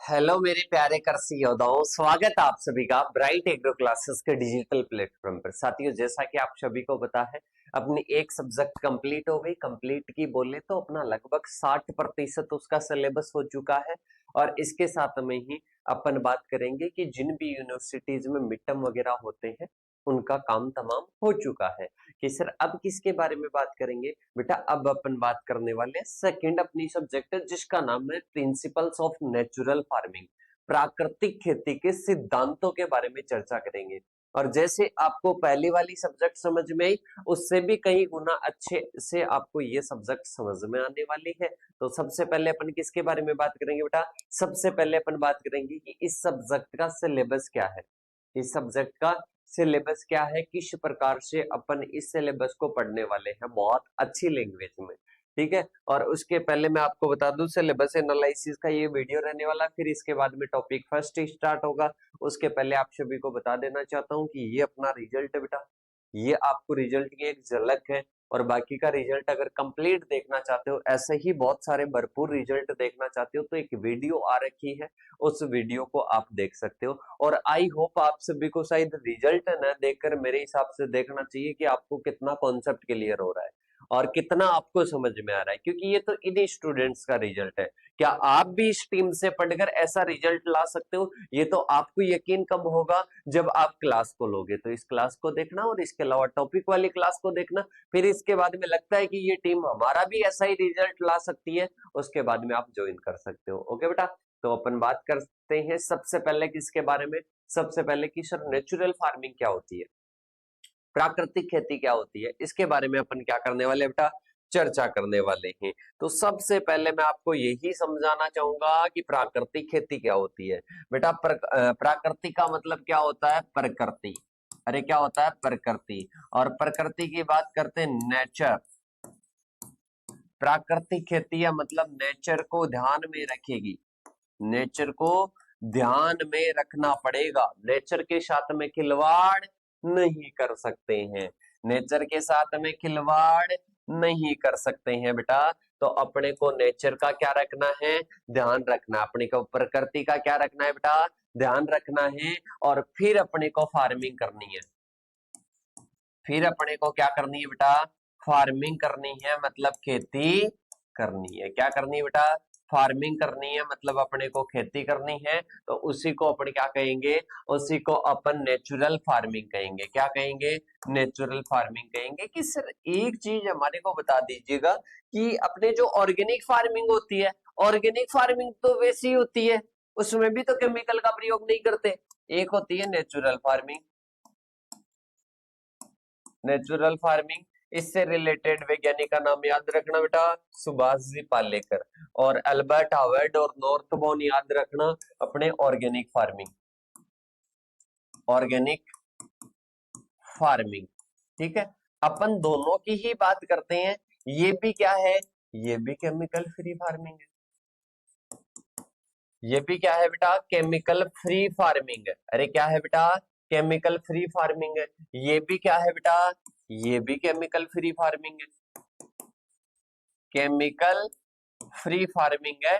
Hello मेरे प्यारे कृषि योद्धाओं, स्वागत है आप सभी का ब्राइट एग्रो क्लासेस के डिजिटल प्लेटफॉर्म पर। साथियों, जैसा कि आप सभी को पता है, अपनी एक सब्जेक्ट कंप्लीट हो गई। कंप्लीट की बोले तो अपना लगभग 60% उसका सिलेबस हो चुका है। और इसके साथ में ही अपन बात करेंगे कि जिन भी यूनिवर्सिटीज में मिड टर्म वगैरह होते हैं उनका काम तमाम हो चुका है। कि सर अब किसके बारे में बात करेंगे बेटा? अब अपन बात करने वाले हैं सेकंड अपनी सब्जेक्ट है जिसका नाम है प्रिंसिपल्स ऑफ नेचुरल फार्मिंग। प्राकृतिक खेती के सिद्धांतों के बारे में चर्चा करेंगे। और जैसे आपको पहली वाली सब्जेक्ट समझ में आई, उससे भी कई गुना अच्छे से आपको ये सब्जेक्ट समझ में आने वाली है। तो सबसे पहले अपन किसके बारे में बात करेंगे बेटा? सबसे पहले अपन बात करेंगे कि इस सब्जेक्ट का सिलेबस क्या है। इस सब्जेक्ट का सिलेबस क्या है, किस प्रकार से अपन इस सिलेबस को पढ़ने वाले हैं बहुत अच्छी लैंग्वेज में। ठीक है, और उसके पहले मैं आपको बता दूं सिलेबस एनालिसिस का ये वीडियो रहने वाला, फिर इसके बाद में टॉपिक फर्स्ट स्टार्ट होगा। उसके पहले आप सभी को बता देना चाहता हूं कि ये अपना रिजल्ट है बेटा, ये आपको रिजल्ट की एक झलक है। और बाकी का रिजल्ट अगर कंप्लीट देखना चाहते हो, ऐसे ही बहुत सारे भरपूर रिजल्ट देखना चाहते हो, तो एक वीडियो आ रखी है, उस वीडियो को आप देख सकते हो। और आई होप आप सभी को शायद रिजल्ट न देखकर मेरे हिसाब से देखना चाहिए कि आपको कितना कॉन्सेप्ट क्लियर हो रहा है और कितना आपको समझ में आ रहा है, क्योंकि ये तो इन्हीं स्टूडेंट्स का रिजल्ट है। क्या आप भी इस टीम से पढ़कर ऐसा रिजल्ट ला सकते हो? ये तो आपको यकीन कब होगा, जब आप क्लास को लोगे। तो इस क्लास को देखना और इसके अलावा टॉपिक वाली क्लास को देखना, फिर इसके बाद में लगता है कि ये टीम हमारा भी ऐसा ही रिजल्ट ला सकती है, उसके बाद में आप ज्वाइन कर सकते हो। ओके बेटा, तो अपन बात करते हैं सबसे पहले किसके बारे में। सबसे पहले कि सर नेचुरल फार्मिंग क्या होती है, प्राकृतिक खेती क्या होती है, इसके बारे में अपन क्या करने वाले बेटा? चर्चा करने वाले हैं। तो सबसे पहले मैं आपको यही समझाना चाहूंगा कि प्राकृतिक खेती क्या होती है। बेटा प्राकृतिक का मतलब क्या होता है? प्रकृति। अरे क्या होता है? प्रकृति। और प्रकृति की बात करते हैं नेचर। प्राकृतिक खेती या मतलब नेचर को ध्यान में रखेगी, नेचर को ध्यान में रखना पड़ेगा। नेचर के साथ में खिलवाड़ नहीं कर सकते हैं, नेचर के साथ में खिलवाड़ नहीं कर सकते हैं बेटा। तो अपने को नेचर का क्या रखना है? ध्यान रखना। अपने को प्रकृति का क्या रखना है बेटा? ध्यान रखना है। और फिर अपने को फार्मिंग करनी है। फिर अपने को क्या करनी है बेटा? फार्मिंग करनी है, मतलब खेती करनी है। क्या करनी है बेटा? फार्मिंग करनी है, मतलब अपने को खेती करनी है। तो उसी को अपन क्या कहेंगे? उसी को अपन नेचुरल फार्मिंग कहेंगे। क्या कहेंगे? नेचुरल फार्मिंग कहेंगे। कि सर एक चीज हमारे को बता दीजिएगा कि अपने जो ऑर्गेनिक फार्मिंग होती है, ऑर्गेनिक फार्मिंग तो वैसी होती है, उसमें भी तो केमिकल का प्रयोग नहीं करते। एक होती है नेचुरल फार्मिंग। नेचुरल फार्मिंग, इससे रिलेटेड वैज्ञानिक का नाम याद रखना बेटा, सुभाष जी पालेकर। और अल्बर्ट हावर्ड और नॉर्थबॉर्न याद रखना अपने ऑर्गेनिक फार्मिंग। ऑर्गेनिक फार्मिंग, ठीक है। अपन दोनों की ही बात करते हैं। ये भी क्या है? ये भी केमिकल फ्री फार्मिंग है। ये भी क्या है बेटा? केमिकल फ्री फार्मिंग है। अरे क्या है बेटा? केमिकल फ्री फार्मिंग है। ये भी क्या है बेटा? ये भी केमिकल फ्री फार्मिंग है। केमिकल फ्री फार्मिंग है।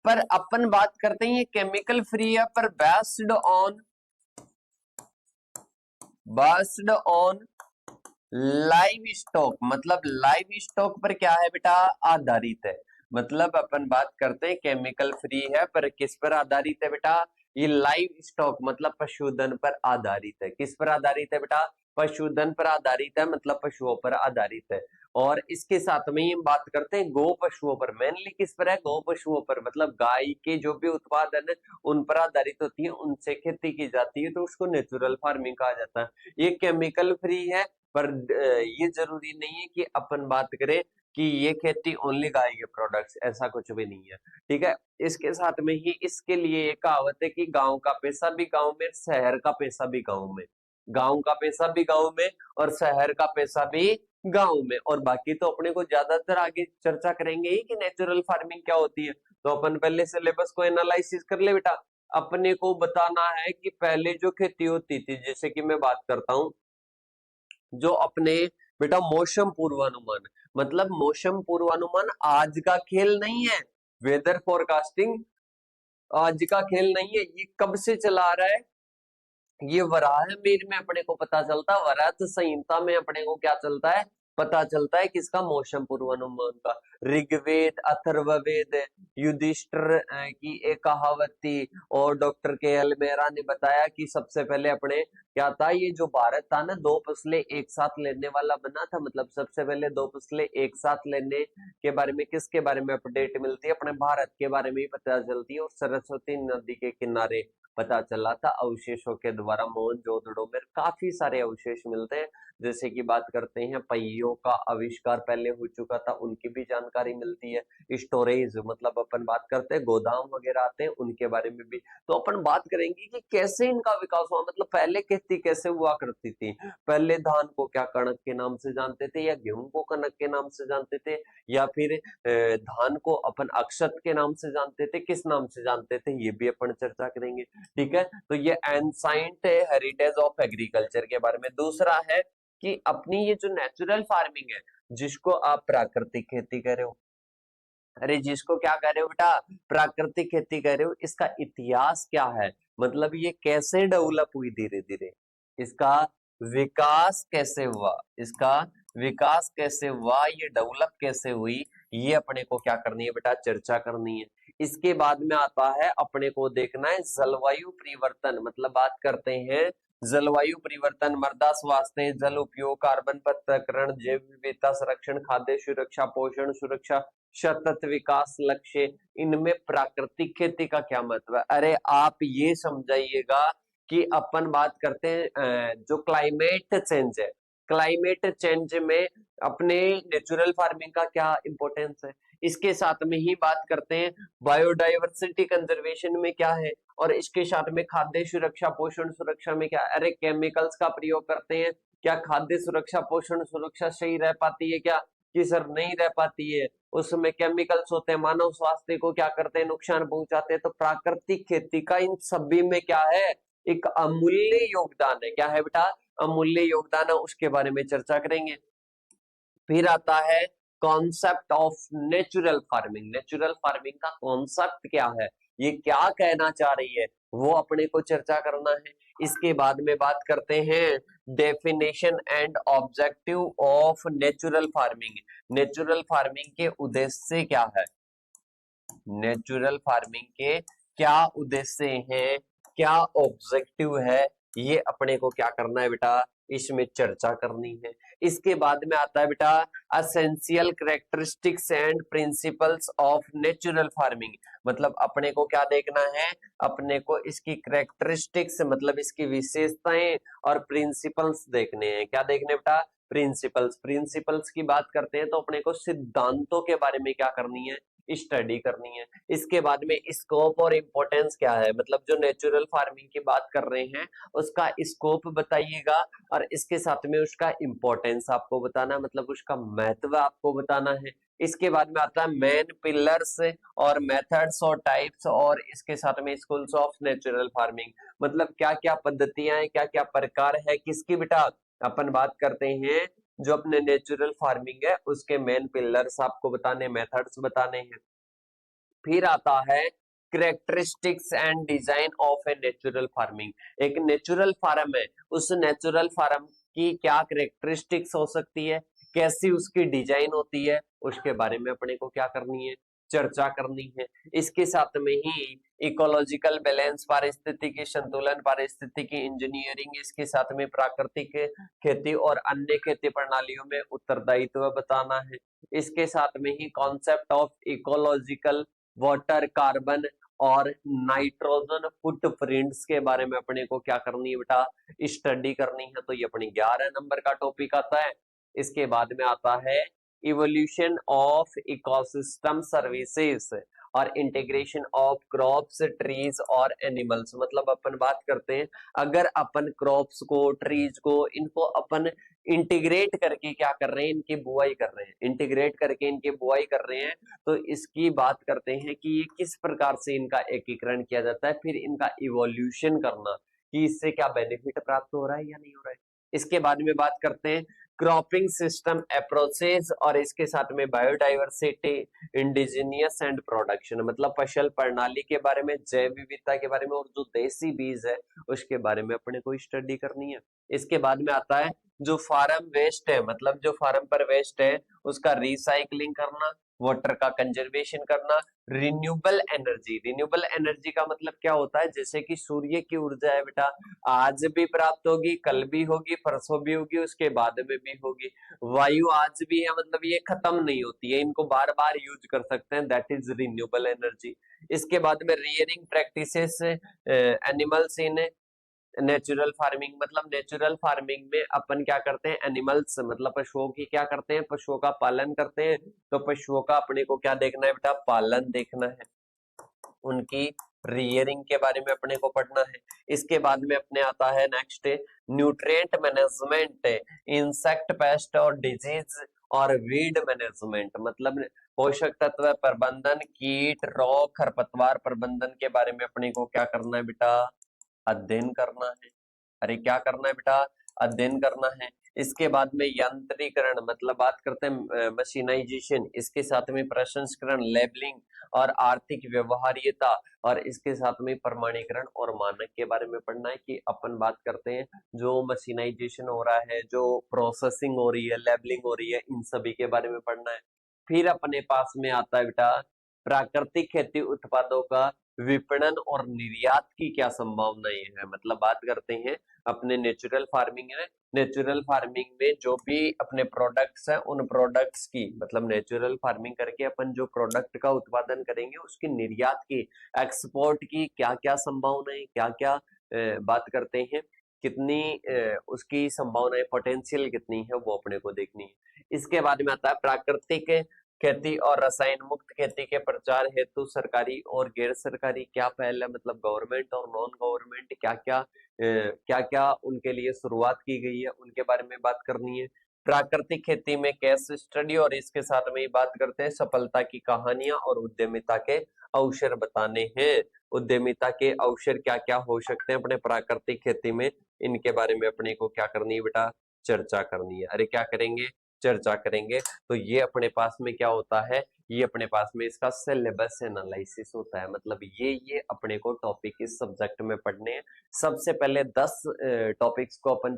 पर अपन बात करते हैं ये केमिकल फ्री है, पर बेस्ड ऑन लाइव स्टॉक। मतलब लाइव स्टॉक पर क्या है बेटा? आधारित है। मतलब अपन बात करते हैं केमिकल फ्री है, पर किस पर आधारित है बेटा? ये लाइव स्टॉक मतलब पशुधन पर आधारित है। किस पर आधारित है बेटा? पशुधन पर आधारित है, मतलब पशुओं पर आधारित है। और इसके साथ में ही हम बात करते हैं गो पशुओं पर। मेनली किस पर है? गो पशुओं पर, मतलब गाय के जो भी उत्पादन है उन पर आधारित होती है, उनसे खेती की जाती है, तो उसको नेचुरल फार्मिंग कहा जाता है। ये केमिकल फ्री है, पर ये जरूरी नहीं है कि अपन बात करें कि ये खेती ओनली गाय के प्रोडक्ट्स, ऐसा कुछ भी नहीं है। ठीक है, इसके साथ में ही इसके लिए एक कहावत है कि गांव का पैसा भी गांव में, शहर का पैसा भी गांव में। गांव का पैसा भी गांव में और शहर का पैसा भी गांव में। और बाकी तो अपने को ज्यादातर आगे चर्चा करेंगे ही कि नेचुरल फार्मिंग क्या होती है। तो अपन पहले सिलेबस को एनालिसिस कर ले बेटा। अपने को बताना है कि पहले जो खेती होती थी, जैसे कि मैं बात करता हूं, जो अपने बेटा मौसम पूर्वानुमान, मतलब मौसम पूर्वानुमान आज का खेल नहीं है। वेदर फोरकास्टिंग आज का खेल नहीं है, ये कब से चला रहा है, ये वराह मेर में अपने को पता चलता है, वराह संहिता में अपने को क्या चलता है, पता चलता है किसका, मौसम पूर्वानुमान का। ऋग्वेद, अथर्ववेद, युधिष्ठिर की एक कहावत थी, और डॉक्टर के एल मेहरा ने बताया कि सबसे पहले अपने क्या था, ये जो भारत था ना, दो फसलें एक साथ लेने वाला बना था, मतलब सबसे पहले दो फसलें एक साथ लेने के बारे में किसके बारे में अपडेट मिलती है, अपने भारत के बारे में ही पता चलती है। और सरस्वती नदी के किनारे पता चला था अवशेषों के द्वारा, मोहनजोदड़ो में काफी सारे अवशेष मिलते हैं। जैसे कि बात करते हैं पहियों का आविष्कार पहले हो चुका था, उनकी भी जानकारी मिलती है। स्टोरेज मतलब अपन बात करते हैं गोदाम वगैरह आते हैं, उनके बारे में भी। तो अपन बात करेंगे कि कैसे इनका विकास हुआ, मतलब पहले खेती कैसे हुआ करती थी। पहले धान को क्या कणक के नाम से जानते थे, या गेहूं को कनक के नाम से जानते थे, या फिर धान को अपन अक्षत के नाम से जानते थे, किस नाम से जानते थे, ये भी अपन चर्चा करेंगे। ठीक है, तो ये एंसाइंट हेरिटेज ऑफ एग्रीकल्चर के बारे में। दूसरा है कि अपनी ये जो नेचुरल फार्मिंग है, जिसको आप प्राकृतिक खेती कह रहे हो, अरे जिसको क्या कह रहे हो बेटा, प्राकृतिक खेती कह रहे हो, इसका इतिहास क्या है, मतलब ये कैसे डेवलप हुई धीरे धीरे, इसका विकास कैसे हुआ, इसका विकास कैसे हुआ, ये डेवलप कैसे हुई, ये अपने को क्या करनी है बेटा, चर्चा करनी है। इसके बाद में आता है अपने को देखना है जलवायु परिवर्तन, मतलब बात करते हैं जलवायु परिवर्तन, मृदा स्वास्थ्य, जल उपयोग, कार्बन पृथक्करण, जैव विविधता संरक्षण, खाद्य सुरक्षा, पोषण सुरक्षा, सतत विकास लक्ष्य, इनमें प्राकृतिक खेती का क्या महत्व है। अरे आप ये समझाइएगा कि अपन बात करते हैं जो क्लाइमेट चेंज है, क्लाइमेट चेंज में अपने नेचुरल फार्मिंग का क्या इंपॉर्टेंस है, इसके साथ में ही बात करते हैं बायोडाइवर्सिटी कंजर्वेशन में क्या है, और इसके साथ में खाद्य सुरक्षा पोषण सुरक्षा में क्या। अरे केमिकल्स का प्रयोग करते हैं, क्या खाद्य सुरक्षा पोषण सुरक्षा सही रह पाती है क्या, कि सर नहीं रह पाती है, उसमें केमिकल्स होते हैं, मानव स्वास्थ्य को क्या करते हैं, नुकसान पहुंचाते हैं। तो प्राकृतिक खेती का इन सभी में क्या है, एक अमूल्य योगदान है। क्या है बेटा, अमूल्य योगदान है, उसके बारे में चर्चा करेंगे। फिर आता है concept of natural farming, natural farming का कॉन्सेप्ट क्या है, ये क्या कहना चाह रही है, वो अपने को चर्चा करना है। इसके बाद में बात करते हैं definition and objective of natural farming, natural farming के उद्देश्य क्या है, नेचुरल फार्मिंग के क्या उद्देश्य हैं, क्या ऑब्जेक्टिव है, ये अपने को क्या करना है बेटा, इसमें चर्चा करनी है। इसके बाद में आता है बेटा essential characteristics and principles of natural farming, मतलब अपने को क्या देखना है, अपने को इसकी कैरेक्टरिस्टिक्स मतलब इसकी विशेषताएं और प्रिंसिपल्स देखने हैं। क्या देखने बेटा, प्रिंसिपल्स, प्रिंसिपल्स की बात करते हैं तो अपने को सिद्धांतों के बारे में क्या करनी है, स्टडी करनी है। इसके बाद में स्कोप और इम्पोर्टेंस क्या है, मतलब जो नेचुरल फार्मिंग की बात कर रहे हैं उसका स्कोप बताइएगा, और इसके साथ में उसका इम्पोर्टेंस आपको बताना, मतलब उसका महत्व आपको बताना है। इसके बाद में आता है मेन पिलर्स और मेथड्स और टाइप्स, और इसके साथ में स्कूल्स ऑफ नेचुरल फार्मिंग, मतलब क्या क्या पद्धतियां हैं, क्या क्या प्रकार है, किसकी बेटा, अपन बात करते हैं जो अपने नेचुरल फार्मिंग है उसके मेन पिलर्स आपको बताने, मेथड्स बताने हैं। फिर आता है characteristics and design of a natural farming, एक नेचुरल फार्म है, उस नेचुरल फार्म की क्या करेक्टरिस्टिक्स हो सकती है, कैसी उसकी डिजाइन होती है, उसके बारे में अपने को क्या करनी है, चर्चा करनी है। इसके साथ में ही इकोलॉजिकल बैलेंस, पारिस्थितिकी संतुलन, पारिस्थितिकी इंजीनियरिंग, इसके साथ में प्राकृतिक खेती और अन्य खेती प्रणालियों में उत्तरदायित्व बताना है। इसके साथ में ही concept of ecological water, carbon और नाइट्रोजन फुटप्रिंट्स के बारे में अपने को क्या करनी है बेटा, स्टडी करनी है। तो ये अपनी 11 नंबर का टॉपिक आता है। इसके बाद में आता है इवोल्यूशन ऑफ इकोसिस्टम सर्विसेज और इंटीग्रेशन ऑफ क्रॉप्स, ट्रीज और एनिमल्स, मतलब अपन बात करते हैं अगर अपन क्रॉप्स को, ट्रीज को, इनको अपन इंटीग्रेट करके क्या कर रहे हैं, इनकी बुआई कर रहे हैं, इंटीग्रेट करके इनकी बुआई कर रहे हैं, तो इसकी बात करते हैं कि ये किस प्रकार से इनका एकीकरण किया जाता है, फिर इनका इवोल्यूशन करना कि इससे क्या बेनिफिट प्राप्त हो रहा है या नहीं हो रहा है। इसके बाद में बात करते हैं क्रॉपिंग सिस्टम अप्रोचेज और इसके साथ में बायोडाइवर्सिटी, इंडिजीनियस एंड प्रोडक्शन, मतलब फसल प्रणाली के बारे में, जैव विविधता के बारे में, और जो देसी बीज है उसके बारे में अपने को स्टडी करनी है। इसके बाद में आता है जो फार्म वेस्ट है, मतलब जो फार्म पर वेस्ट है उसका रिसाइकलिंग करना, वाटर का कंजर्वेशन करना, रिन्यूएबल एनर्जी। रिन्यूएबल एनर्जी का मतलब क्या होता है, जैसे कि सूर्य की ऊर्जा है बेटा, आज भी प्राप्त होगी, कल भी होगी, परसों भी होगी, उसके बाद में भी होगी। वायु आज भी है, मतलब ये खत्म नहीं होती है, इनको बार बार यूज कर सकते हैं, दैट इज रिन्यूएबल एनर्जी। इसके बाद में rearing practices animals in natural farming, मतलब नेचुरल फार्मिंग में अपन क्या करते हैं, एनिमल्स मतलब पशुओं की क्या करते हैं, पशुओं का पालन करते हैं। तो पशुओं का अपने को क्या देखना है बेटा, पालन देखना है, उनकी रियरिंग के बारे में अपने को पढ़ना है। इसके बाद में अपने आता है next nutrient management, insect pest और डिजीज और वीड मैनेजमेंट, मतलब पोषक तत्व प्रबंधन, कीट रोग खरपतवार प्रबंधन के बारे में अपने को क्या करना है बेटा, अध्ययन करना है। अरे क्या करना है बेटा, अध्ययन करना है। इसके बाद में यंत्रीकरण, मतलब बात करते हैं मशीनाइजेशन, इसके साथ में प्रसंस्करण, लेबलिंग और आर्थिक व्यवहार्यता, और इसके साथ में प्रमाणीकरण और मानक के बारे में पढ़ना है। कि अपन बात करते हैं जो मशीनाइजेशन हो रहा है, जो प्रोसेसिंग हो रही है, लेबलिंग हो रही है, इन सभी के बारे में पढ़ना है। फिर अपने पास में आता है बेटा प्राकृतिक खेती उत्पादों का विपणन और निर्यात की क्या संभावनाएं हैं, मतलब बात करते हैं अपने नेचुरल फार्मिंग है, नेचुरल फार्मिंग में जो भी अपने प्रोडक्ट्स हैं उन प्रोडक्ट्स की, मतलब नेचुरल फार्मिंग करके अपन जो प्रोडक्ट का उत्पादन करेंगे उसकी निर्यात की, एक्सपोर्ट की क्या क्या संभावनाएं, क्या क्या बात करते हैं, कितनी उसकी संभावनाएं, पोटेंशियल कितनी है, वो अपने को देखनी है। इसके बाद में आता है प्राकृतिक खेती और रसायन मुक्त खेती के प्रचार हेतु सरकारी और गैर सरकारी क्या पहल है, मतलब गवर्नमेंट और नॉन गवर्नमेंट क्या क्या उनके लिए शुरुआत की गई है, उनके बारे में बात करनी है। प्राकृतिक खेती में केस स्टडी, और इसके साथ में बात करते हैं सफलता की कहानियां और उद्यमिता के अवसर बताने हैं। उद्यमिता के अवसर क्या क्या हो सकते हैं अपने प्राकृतिक खेती में, इनके बारे में अपने को क्या करनी है बेटा, चर्चा करनी है। अरे क्या करेंगे, चर्चा करेंगे। तो ये अपने पास में क्या होता है, ये अपने पास में इसका सिलेबस एनालिसिस होता है, मतलब ये अपने को टॉपिक इस सब्जेक्ट में पढ़ने हैं। सबसे पहले 10 टॉपिक्स को अपन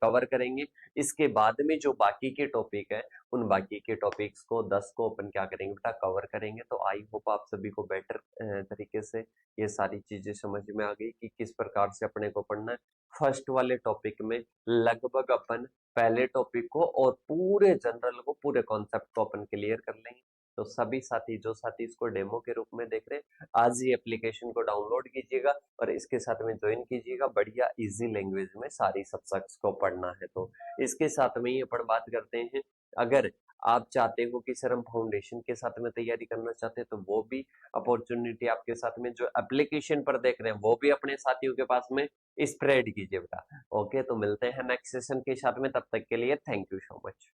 कवर करेंगे, इसके बाद में जो बाकी के टॉपिक है उन बाकी के टॉपिक्स को 10 को अपन क्या करेंगे बेटा, कवर करेंगे। तो आई होप आप सभी को बेटर तरीके से ये सारी चीजें समझ में आ गई कि किस प्रकार से अपने को पढ़ना है। फर्स्ट वाले टॉपिक में लगभग अपन पहले टॉपिक को और पूरे जनरल को, पूरे कॉन्सेप्ट को अपन क्लियर कर लेंगे। तो सभी साथी, जो साथी इसको डेमो के रूप में देख रहे हैं, आज ही एप्लीकेशन को डाउनलोड कीजिएगा और इसके साथ में ज्वाइन कीजिएगा। बढ़िया इजी लैंग्वेज में सारी सब्जेक्ट्स को पढ़ना है। तो इसके साथ में ही अपन बात करते हैं, अगर आप चाहते हो कि सर हम फाउंडेशन के साथ में तैयारी करना चाहते हैं तो वो भी अपॉर्चुनिटी आपके साथ में, जो एप्लीकेशन पर देख रहे हैं वो भी अपने साथियों के पास में स्प्रेड कीजिए बेटा। ओके, तो मिलते हैं नेक्स्ट सेशन के साथ में, तब तक के लिए थैंक यू सो मच।